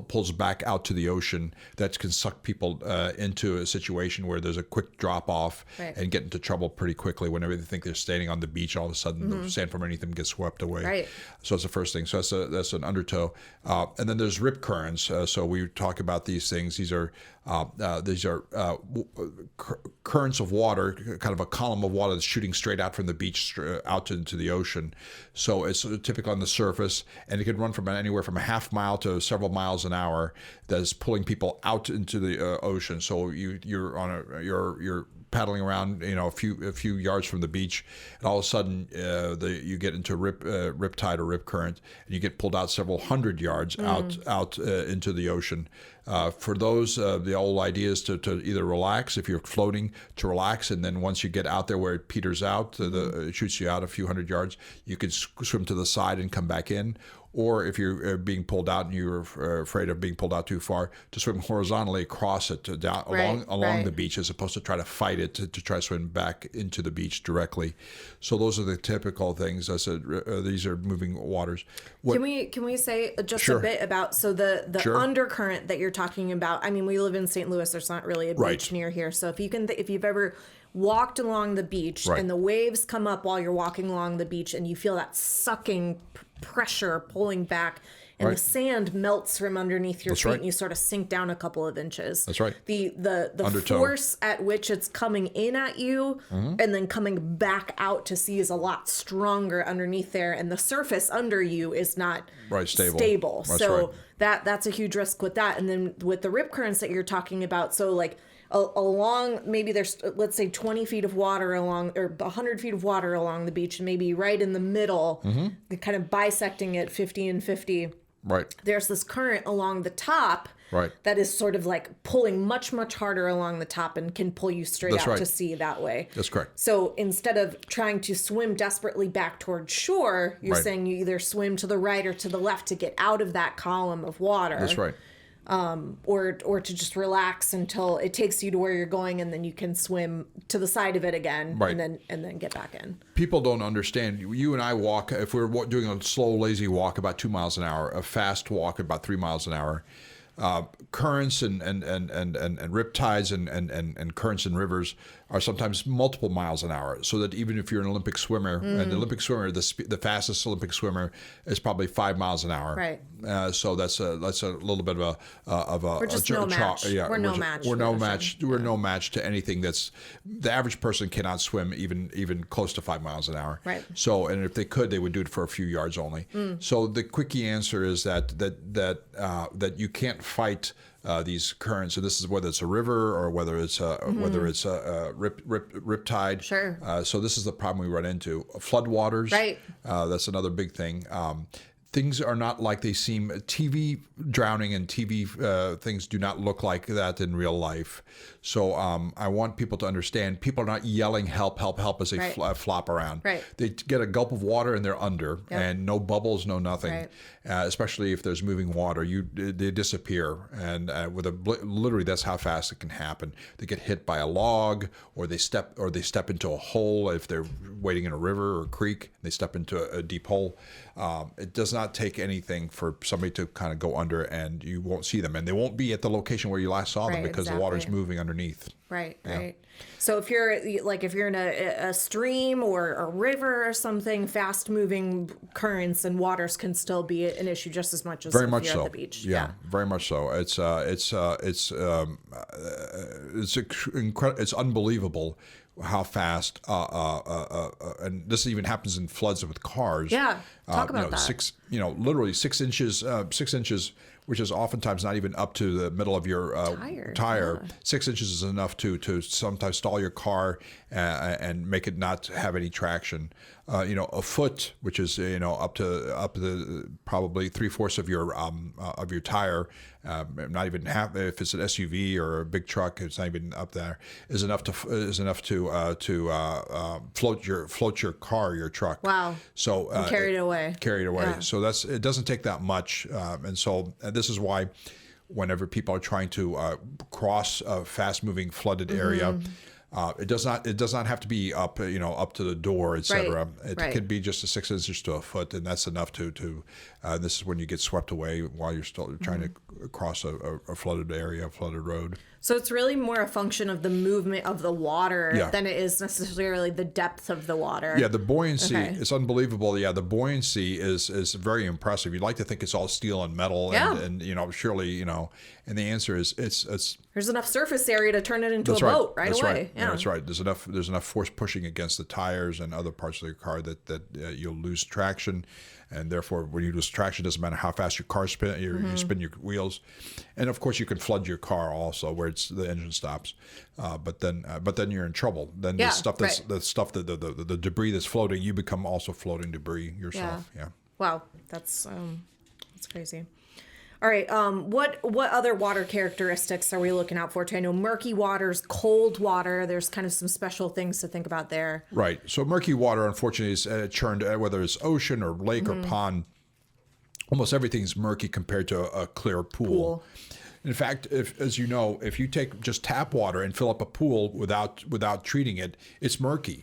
pulls back out to the ocean, that can suck people into a situation where there's a quick drop off and get into trouble pretty quickly. Whenever they think they're standing on the beach, all of a sudden the sand from underneath them gets swept away. Right. So that's the first thing. So that's an undertow, and then there's rip currents. So we talk about these things. These are currents of water, kind of a column of water that's shooting straight out from the beach out into the ocean. So it's typically on the surface, and it can run from anywhere from a half mile to several miles an hour. That's pulling people out into the ocean. So you're paddling around, a few yards from the beach, and all of a sudden you get into rip tide or rip current, and you get pulled out several hundred yards out into the ocean. For those, the old idea is to either relax if you're floating, to relax, and then once you get out there where it peters out, it shoots you out a few hundred yards, you can swim to the side and come back in. Or if you're being pulled out and you're afraid of being pulled out too far, to swim horizontally across it along the beach, as opposed to try to fight it to try to swim back into the beach directly. So those are the typical things. I said these are moving waters. Can we say just a bit about the undercurrent that you're talking about? I mean, we live in St. Louis. There's not really a beach near here. So if you've ever walked along the beach and the waves come up while you're walking along the beach, and you feel that sucking pressure pulling back, and the sand melts from underneath your feet, and you sort of sink down a couple of inches. That's right. The force at which it's coming in at you and then coming back out to sea is a lot stronger underneath there, and the surface under you is not stable. So that's a huge risk with that. And then with the rip currents that you're talking about, so like along, maybe there's, let's say 20 feet of water along, or 100 feet of water along the beach, and maybe right in the middle, kind of bisecting it 50 and 50. Right. There's this current along the top that is sort of like pulling much, much harder along the top and can pull you straight out to sea that way. That's correct. So instead of trying to swim desperately back towards shore, you're saying you either swim to the right or to the left to get out of that column of water. That's right. Or to just relax until it takes you to where you're going, and then you can swim to the side of it again, and then get back in. People don't understand. You and I walk, if we're doing a slow, lazy walk about 2 miles an hour, a fast walk about 3 miles an hour, currents and rip tides and currents in rivers are sometimes multiple miles an hour. So that even if you're an Olympic swimmer, and the Olympic swimmer, the fastest Olympic swimmer is probably 5 miles an hour. Right. So that's a little bit of a we're just no match. We're no match. We're no match. We're no match to anything that's, the average person cannot swim even close to 5 miles an hour. Right. So, and if they could, they would do it for a few yards only. So the quickie answer is that you can't fight these currents. So this is whether it's a river or whether it's a rip tide. Sure. So this is the problem we run into. Floodwaters. Right. That's another big thing. Things are not like they seem. TV drowning and TV things do not look like that in real life. So I want people to understand, people are not yelling help, help, help as they flop around. Right. They get a gulp of water and they're under, and no bubbles, no nothing. Right. Especially if there's moving water, they disappear. And literally that's how fast it can happen. They get hit by a log, or they step into a hole if they're wading in a river or a creek. They step into a deep hole. It does not take anything for somebody to kind of go under, and you won't see them, and they won't be at the location where you last saw them because the water's moving underneath. Right. So if you're in a stream or a river or something, fast moving currents and waters can still be an issue just as much as very if much you're so. at the beach. Yeah, very much so. It's unbelievable how fast and this even happens in floods with cars. Yeah, talk about that. Literally 6 inches. 6 inches which is oftentimes not even up to the middle of your tire. Yeah. 6 inches is enough to sometimes stall your car and make it not have any traction. A foot, which is up to the probably 3/4 of your tire, not even half. If it's an SUV or a big truck, it's not even up there. Is enough to float your car, your truck. Wow. So carry it away. Carry it away. Yeah. So it doesn't take that much, and so this is why whenever people are trying to cross a fast-moving flooded area. It does not have to be up to the door, etc. It could be just a 6 inches to a foot, and that's enough to this is when you get swept away while you're still trying to cross a flooded area, a flooded road. So it's really more a function of the movement of the water than it is necessarily the depth of the water. Yeah, the buoyancy is unbelievable. Yeah, the buoyancy is very impressive. You'd like to think it's all steel and metal, and surely, and the answer is it's there's enough surface area to turn it into a boat right that's away. Right. Yeah, that's right. There's enough force pushing against the tires and other parts of your car that you'll lose traction. And therefore, when you lose traction, it doesn't matter how fast your car spin, you spin your wheels, and of course you can flood your car also where the engine stops. But then you're in trouble. Then the stuff the debris that's floating, you become also floating debris yourself. Yeah. Wow, that's crazy. All right. What other water characteristics are we looking out for? I know murky waters, cold water. There's kind of some special things to think about there. Right. So murky water, unfortunately, is churned, whether it's ocean or lake or pond. Almost everything's murky compared to a clear pool. In fact, if you take just tap water and fill up a pool without treating it, it's murky.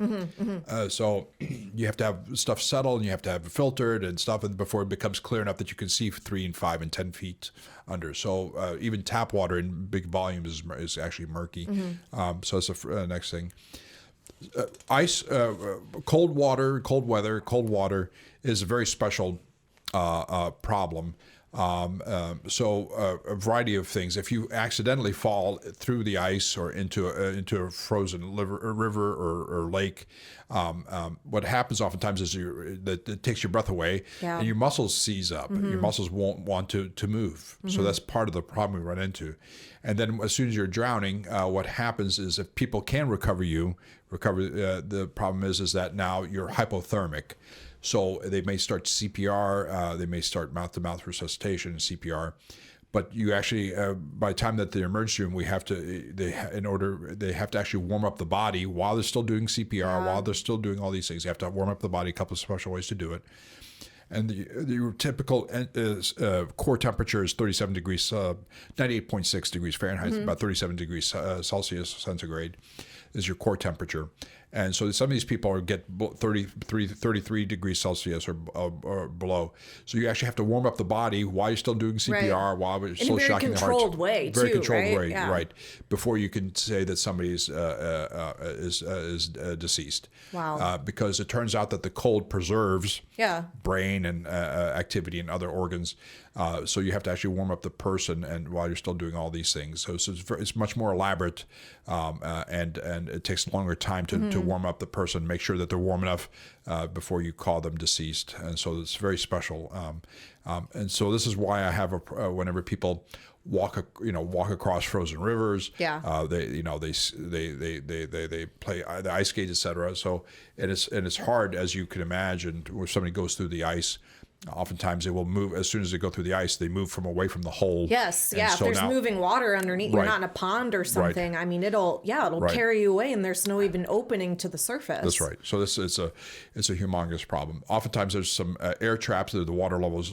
So you have to have stuff settled, and you have to have it filtered and stuff before it becomes clear enough that you can see 3 and 5 and 10 feet under. So even tap water in big volumes is actually murky. So that's the next thing. Ice, cold water is a very special problem. So a variety of things. If you accidentally fall through the ice or into a frozen river or lake, what happens oftentimes is that it takes your breath away, and your muscles seize up. Your muscles won't want to move. So that's part of the problem we run into. And then as soon as you're drowning, what happens is if people can recover, the problem is that now you're hypothermic. So they may start CPR, they may start mouth-to-mouth resuscitation, CPR, but you actually, by the time that the emergency room, they have to actually warm up the body while they're still doing CPR, while they're still doing all these things. You have to warm up the body, a couple of special ways to do it. And the typical core temperature is 37 degrees, 98.6 degrees Fahrenheit, about 37 degrees Celsius centigrade is your core temperature. And so some of these people get 33 degrees Celsius or below. So you actually have to warm up the body while you're still doing CPR, while we're still shocking the heart. In a very controlled way, too, very controlled way, Yeah. right? Before you can say that somebody is deceased. Wow. Because it turns out that the cold preserves brain and activity in other organs. So you have to actually warm up the person, and while you're still doing all these things. So it's much more elaborate, and it takes longer time to warm up the person, make sure that they're warm enough before you call them deceased. And so it's very special. And so this is why I have whenever people walk across frozen rivers, they play the ice skate, etc. So and it's hard, as you can imagine, when somebody goes through the ice. Oftentimes they will move as soon as they go through the ice. They move from away from the hole. Yes, and if there's moving water underneath, you're not in a pond or something. I mean, it'll carry you away, and there's no even opening to the surface. That's right. So it's a humongous problem. Oftentimes there's some air traps. The water levels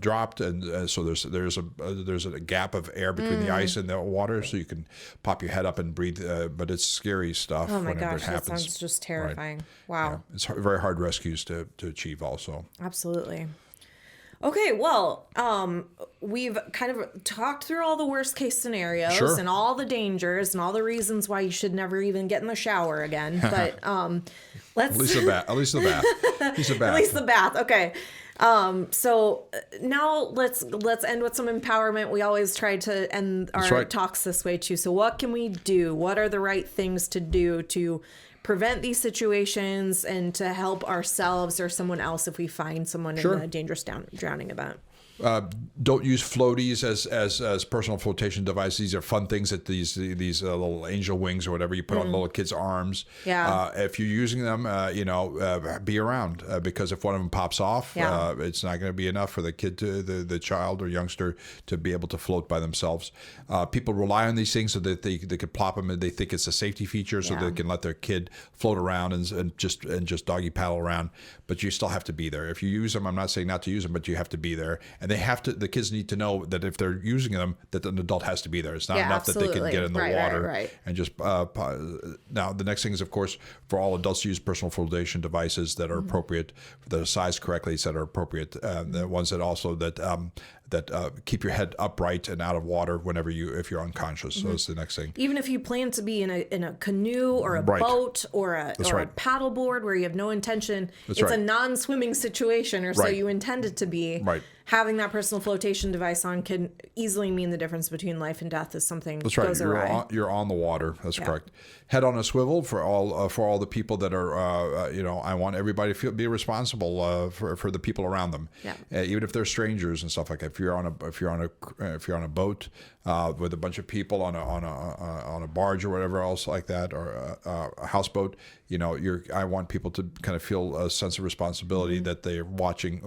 dropped, and so there's a gap of air between the ice and the water, so you can pop your head up and breathe. But it's scary stuff. Oh my whenever gosh, it happens. that sounds just terrifying. Right. Wow. Yeah. It's very hard rescues to achieve also. Absolutely. Okay, well, we've kind of talked through all the worst case scenarios and all the dangers and all the reasons why you should never even get in the shower again. But let's at least the bath. At least the bath. Okay. So now let's end with some empowerment. We always try to end our talks this way too. So what can we do? What are the right things to do to prevent these situations and to help ourselves or someone else if we find someone Sure. in a dangerous drowning event. Don't use floaties as personal flotation devices. These are fun things that these little angel wings or whatever you put on little kids' arms. Yeah. If you're using them, be around because if one of them pops off, it's not going to be enough for the kid the child or youngster to be able to float by themselves. People rely on these things so that they could plop them and they think it's a safety feature so they can let their kid float around and just doggy paddle around. But you still have to be there. If you use them, I'm not saying not to use them, but you have to be there. And the kids need to know that if they're using them, that an adult has to be there. It's not enough that they can get in the water and just, now the next thing is, of course, for all adults to use personal flotation devices that are appropriate, that are sized correctly, that are appropriate, the ones that also keep your head upright and out of water if you're unconscious. So that's the next thing. Even if you plan to be in a canoe or a boat or a paddle board where you have no intention, it's a non-swimming situation or so you intend it to be. Right. Having that personal flotation device on can easily mean the difference between life and death if something That's right. goes awry. You're on the water. That's correct. Head on a swivel for all the people that are. I want everybody to be responsible for the people around them. Yeah. Even if they're strangers and stuff like that. If you're on a boat with a bunch of people on a barge or whatever else like that, or a houseboat, I want people to kind of feel a sense of responsibility that they're watching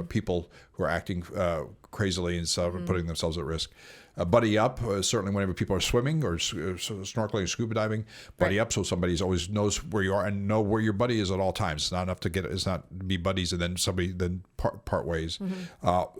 people who are acting crazily and stuff, putting themselves at risk. Buddy up, certainly whenever people are swimming or snorkeling or scuba diving, buddy up so somebody always knows where you are and know where your buddy is at all times. It's not enough it's not to be buddies and then somebody part ways.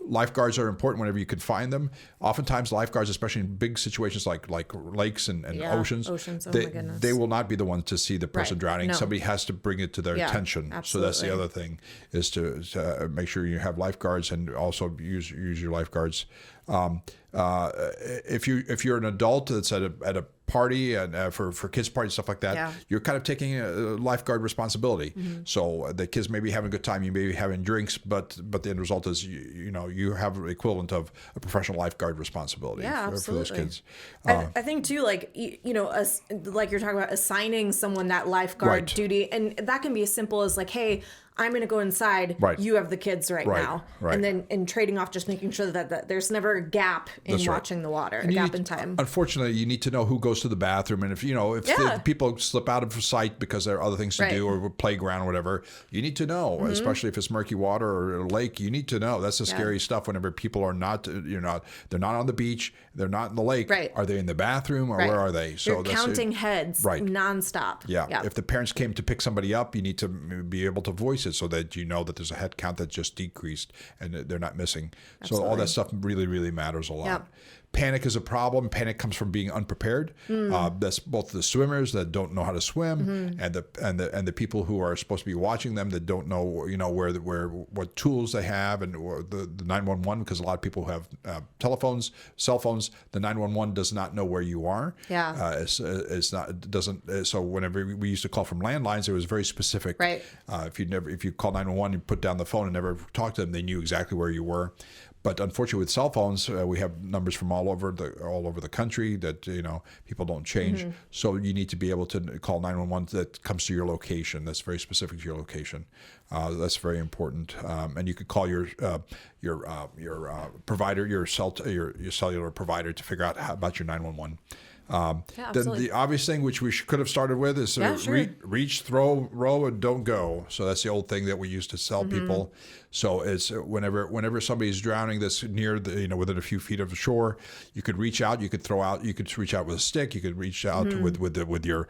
Lifeguards are important whenever you can find them. Oftentimes lifeguards, especially in big situations like lakes and oceans, oh my goodness. they will not be the ones to see the person drowning. No. Somebody has to bring it to their attention. Absolutely. So that's the other thing, is to make sure you have lifeguards and also use your lifeguards. If you're an adult that's at a party and for kids' parties, stuff like that, you're kind of taking a lifeguard responsibility. So the kids may be having a good time, you may be having drinks, but the end result is you have the equivalent of a professional lifeguard responsibility for those kids. I think too, like like you're talking about assigning someone that lifeguard duty, and that can be as simple as like, hey, I'm going to go inside. Right. You have the kids right now. Right. And then trading off, just making sure that there's never a gap in watching the water, a gap in time. Unfortunately, you need to know who goes to the bathroom. And if the people slip out of sight because there are other things to do or playground or whatever, you need to know, especially if it's murky water or a lake, you need to know. That's the scary stuff whenever people are they're not on the beach, they're not in the lake. Right. Are they in the bathroom or where are they? So you're counting heads nonstop. Yeah. If the parents came to pick somebody up, you need to be able to voice it so that you know that there's a head count that just decreased and they're not missing. Absolutely. So all that stuff really, really matters a lot. Yep. Panic is a problem. Panic comes from being unprepared. That's both the swimmers that don't know how to swim and the people who are supposed to be watching them that don't know what tools they have and the 911, because a lot of people who have telephones, cell phones, the 911 does not know where you are. So whenever we used to call from landlines, it was very specific. Right. If you call 911 and put down the phone and never talk to them, they knew exactly where you were. But unfortunately, with cell phones, we have numbers from all over the country that people don't change. So you need to be able to call 911 that comes to your location. That's very specific to your location. That's very important. And you could call your provider, your cellular provider, to figure out about your 911. The obvious thing, which we could have started with, is reach, throw, row, and don't go. So that's the old thing that we used to tell people. So it's whenever somebody's drowning that's near within a few feet of the shore, you could reach out, you could throw out, you could reach out with a stick, you could reach out with your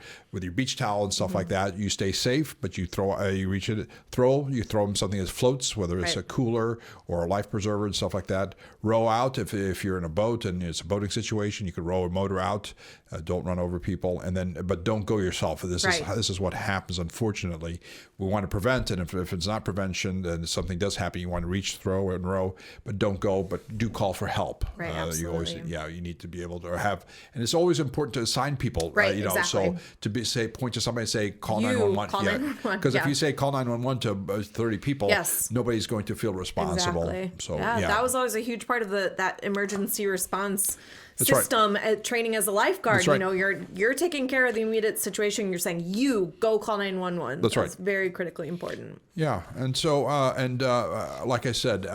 beach towel and stuff like that. You stay safe, but you throw you throw them something that floats, whether it's a cooler or a life preserver and stuff like that. Row out if you're in a boat and it's a boating situation, you could row a motor out. Don't run over people, but don't go yourself. This is what happens. Unfortunately, we want to prevent, and if it's not prevention, then something does happen. You want to reach, throw, and row, but don't go. But do call for help. Right, absolutely. You need to be able to have, and it's always important to assign people. Right, exactly. So point to somebody and say call 911. Call 911. Because if you say call 911 to 30 people, nobody's going to feel responsible. Exactly. So that was always a huge part of that emergency response That's right. system training as a lifeguard. That's right. You know, you're taking care of the immediate situation. You're saying you go call 911. That's right. That's very critically important. Yeah, and so like I said,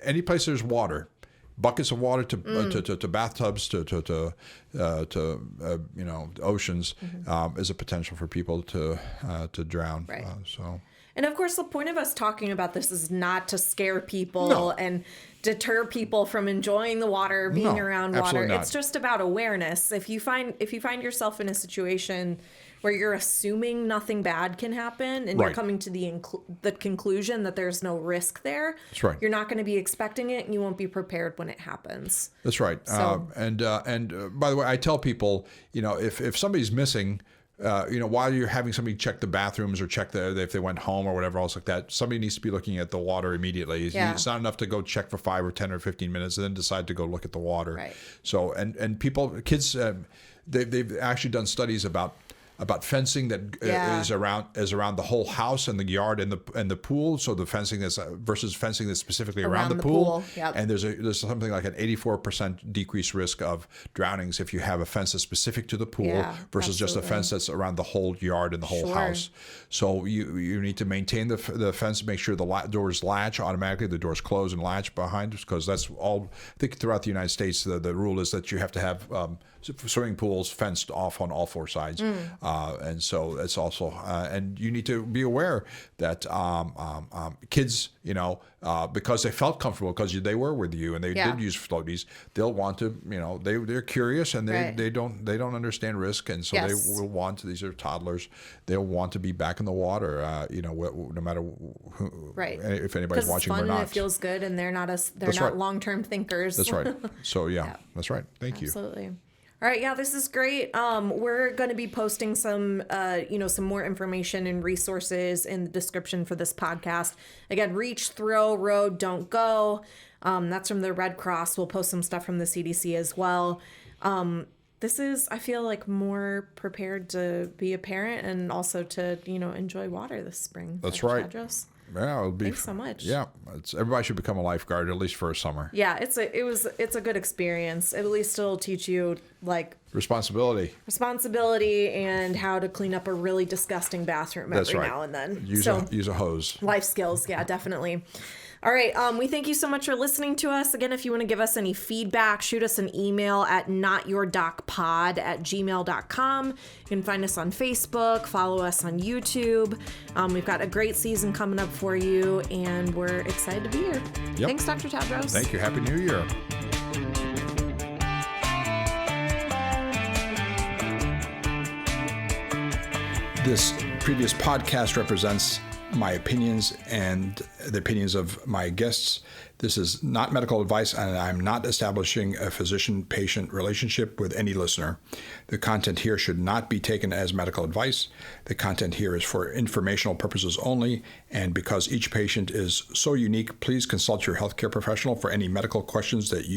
any place there's water, buckets of water to bathtubs to oceans is a potential for people to drown. Right. So. And of course, the point of us talking about this is not to scare people and deter people from enjoying the water, being around water. Not. It's just about awareness. If you find yourself in a situation where you're assuming nothing bad can happen and you're coming to the conclusion that there's no risk there, that's right. You're not going to be expecting it and you won't be prepared when it happens. That's right. So, and by the way, I tell people, if somebody's missing, while you're having somebody check the bathrooms or check if they went home or whatever else like that, somebody needs to be looking at the water immediately. Yeah. It's not enough to go check for 5 or 10 or 15 minutes and then decide to go look at the water. Right. So, and kids, they've actually done studies about fencing that is around the whole house and the yard and the pool. So the fencing is versus fencing that's specifically around the pool. Yep. And there's something like an 84% decreased risk of drownings if you have a fence that's specific to the pool versus just a fence that's around the whole yard and the whole house. So you need to maintain the fence, make sure the doors latch automatically, the doors close and latch behind, because that's all. I think throughout the United States, the rule is that you have to have swimming pools fenced off on all 4 sides. And so it's also, and you need to be aware that kids, because they felt comfortable because they were with you and they did use floaties, they'll want to, they're curious and they don't understand risk, and so they will want to. These are toddlers. They'll want to be back in the water, no matter who, if anybody's watching it's fun or not. And it feels good, and they're not long-term thinkers. That's right. So that's right. Thank you. Absolutely. All right, this is great. We're going to be posting some more information and resources in the description for this podcast. Again, reach, throw, road, don't go. That's from the Red Cross. We'll post some stuff from the CDC as well. This is, I feel like, more prepared to be a parent and also to, enjoy water this spring. That's right. Tadros. Yeah, it'll be. Thanks so much. Yeah, everybody should become a lifeguard at least for a summer. Yeah, it's a good experience. At least it'll teach you responsibility and how to clean up a really disgusting bathroom every now and then. Use a hose. Life skills, yeah, definitely. All right, we thank you so much for listening to us. Again, if you want to give us any feedback, shoot us an email at notyourdocpod@gmail.com. You can find us on Facebook, follow us on YouTube. We've got a great season coming up for you, and we're excited to be here. Yep. Thanks, Dr. Tadros. Thank you. Happy New Year. This previous podcast represents my opinions and the opinions of my guests. This is not medical advice, and I'm not establishing a physician-patient relationship with any listener. The content here should not be taken as medical advice. The content here is for informational purposes only, and because each patient is so unique, please consult your healthcare professional for any medical questions that you